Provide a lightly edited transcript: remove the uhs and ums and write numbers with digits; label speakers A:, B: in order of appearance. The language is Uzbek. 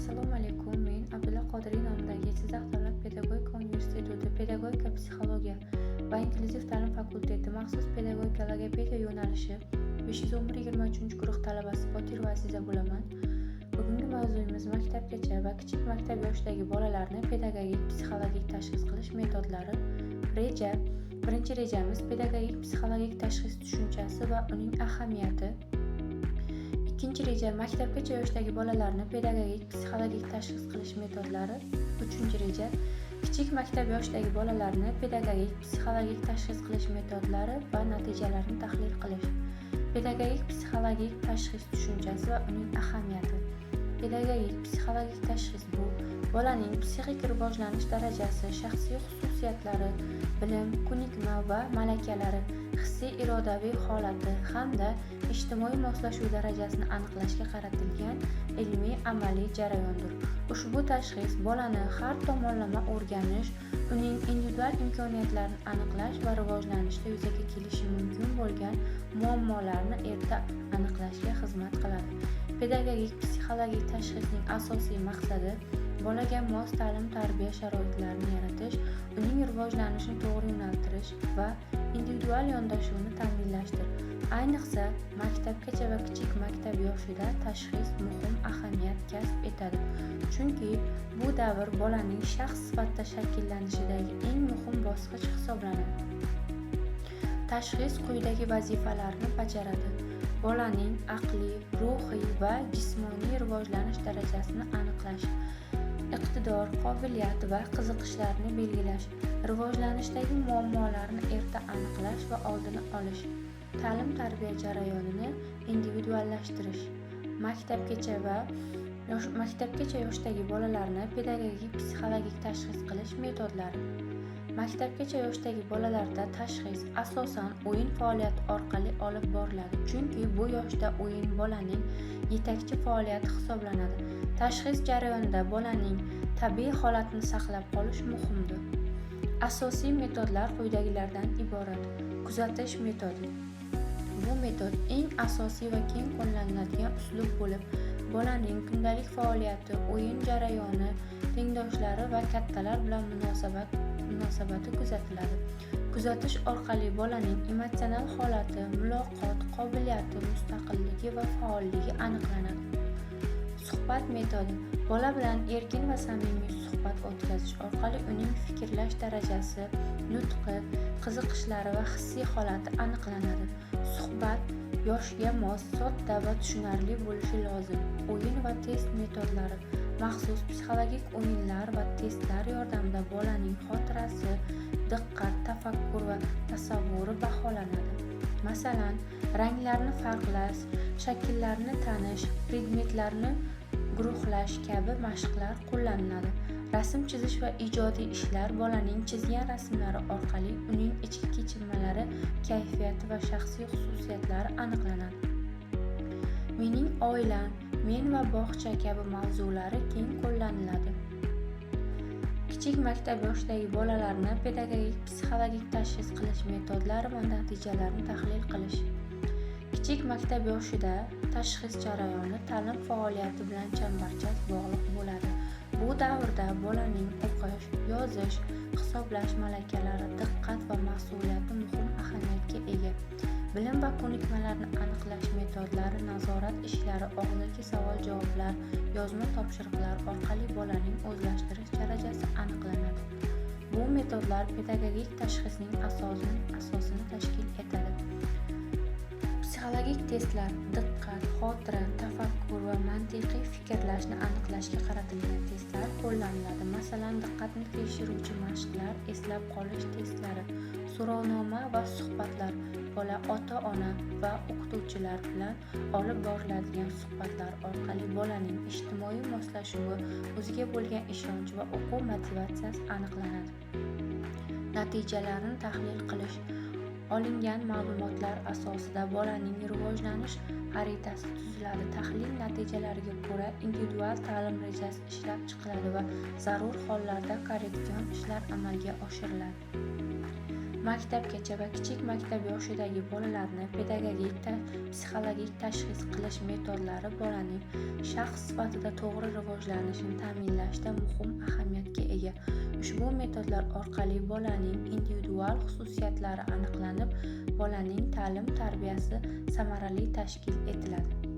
A: Assalomu alaykum. Men Abdulla Qodiriy nomidagi Jizzax davlat pedagogika universiteti pedagogika psixologiya va inklyuziv ta'lim fakulteti maxsus pedagogika logopediya yo'nalishi 511-23 guruh talabasi Botir va Aziza bo'laman. Bugungi mavzuyimiz maktabgacha va kichik maktab yoshidagi bolalarni pedagogik psixologik tashxis qilish metodlari. Reja. Birinchi rejamiz pedagogik psixologik tashxis tushunchasi va uning ahamiyati. Ikkinchi reja maktabgacha yoshdagi bolalarni pedagogik psixologik tashxis qilish metodlari. Uchinchi reja kichik maktab yoshidagi bolalarni pedagogik psixologik tashxis qilish metodlari va natijalarini tahlil qilish. Pedagogik psixologik tashxis tushunchasi va uning ahamiyati. Pedagogik psixologik tashxis bu bolaning psixik rivojlanish darajasi, shaxsiy xususiyatlari, bilim, ko'nikma va malakalari, hissiy irodaviy holati hamda ijtimoiy moslashuv darajasini aniqlashga qaratilgan ilmiy amaliy jarayondir. Ushbu tashxis bolani har tomonlama o'rganish, uning individual imkoniyatlarini aniqlash va rivojlanishda yuzaga kelishi mumkin bo'lgan muammolarni erta aniqlashga xizmat qiladi. Pedagogik psixologik tashxisning asosiy maqsadi bolaga mos ta'lim-tarbiya sharoitlarini yaratish, uning rivojlanishini to'g'ri yo'naltirish va individual yondashuvni ta'minlashdir. Ayniqsa, maktabgacha va kichik maktab yoshida tashxis muhim ahamiyat kasb etadi. Chunki bu davr bolaning shaxs sifatida shakllanishidagi eng muhim bosqich hisoblanadi. Tashxis quyidagi vazifalarni bajaradi. Bolaning aqliy, ruhiy va jismoniy rivojlanish darajasini aniqlash, iqtidor, qobiliyat va qiziqishlarni belgilash, rivojlanishdagi muammolarni erta aniqlash va oldini olish, ta'lim-tarbiya jarayonini individuallashtirish. Maktabgacha yoshdagi bolalarni pedagogik psixologik tashxis qilish metodlari. Maktabgacha yoshdagi bolalarda tashxis asosan o'yin faoliyati orqali olib boriladi, chunki bu yoshda o'yin bolaning yetakchi faoliyati hisoblanadi. Tashxis jarayonida bolaning tabiiy holatini saqlab qolish muhimdir. Asosiy metodlar quyidagilardan iborat. Kuzatish metodi. Bu metod eng asosiy va keng qo'llaniladigan uslub bo'lib, bolaning kundalik faoliyati, o'yin jarayoni, tengdoshlari va kattalar bilan munosabati kuzatiladi. Kuzatish orqali bolaning emotsional holati, muloqot qobiliyati, mustaqilligi va faolligi aniqlanadi. Suhbat metodi. Bola bilan erkin va samimiy suhbat o'tkazish orqali uning fikrlash darajasi, nutqi, qiziqishlari va hissiy holati aniqlanadi. Suhbat yoshga mos, sodda va tushunarli bo'lishi lozim. O'yin va test metodlari. Maxsus psixologik o'yinlar va testlar yordamida bolaning xotirasi, diqqat, tafakkur va tasavvuri baholanadi. Masalan, ranglarni farqlash, shakllarni tanish, predmetlarni guruhlash kabi mashqlar qo'llaniladi. Rasm chizish va ijodiy ishlar bolaning chizgan rasmlari orqali uning ichki kechinmalari, kayfiyati va shaxsiy xususiyatlari aniqlanadi. Mening oilam, men va bog'cha kabi mavzulari keng qo'llaniladi. Kichik maktab yoshidagi bolalarni pedagogik psixologik tashxis qilish metodlari va natijalarini tahlil qilish. Kichik maktab yoshida tashxis jarayoni ta'lim faoliyati bilan chambarchas bog'liq bo'ladi. Bu davrda bolaning o'qish, yozish, hisoblash malakalari, diqqat va mas'uliyati muhim ahamiyatga ega. Bilim va ko'nikmalarni aniqlash metodlari, nazorat ishlari, og'zaki savol-javoblar, yozma topshiriqlar orqali bolaning o'zlashtirish darajasi aniqlanadi. Bu metodlar pedagogik tashxisning asosini tashkil etadi. Psixologik testlar diqqat, xotira, tafakkur va mantiqiy fikrlashni aniqlashga qaratilgan testlar qo'llaniladi. Masalan, diqqatni tekshiruvchi mashqlar, eslab qolish testlari, so'rovnoma va suhbatlar. Bola ota-ona va o'qituvchilar bilan olib boriladigan suhbatlar orqali bolaning ijtimoiy moslashuvi, o'ziga bo'lgan ishonchi va o'quv motivatsiyasi aniqlanadi. Natijalarni tahlil qilish. Olingan ma'lumotlar asosida bolaning rivojlanish xaritasi tuziladi. Tahlil natijalariga ko'ra individual ta'lim rejasi ishlab chiqiladi va zarur hollarda korreksion ishlar amalga oshiriladi. Maktabgacha va kichik maktab yoshidagi bolalarni pedagogik psixologik tashxis qilish metodlari bolaning shaxs sifatida to'g'ri rivojlanishini ta'minlashda muhim ahamiyatga ega. Ushbu metodlar orqali bolaning individual xususiyatlari aniqlanib, bolaning ta'lim-tarbiyasi samarali tashkil etiladi.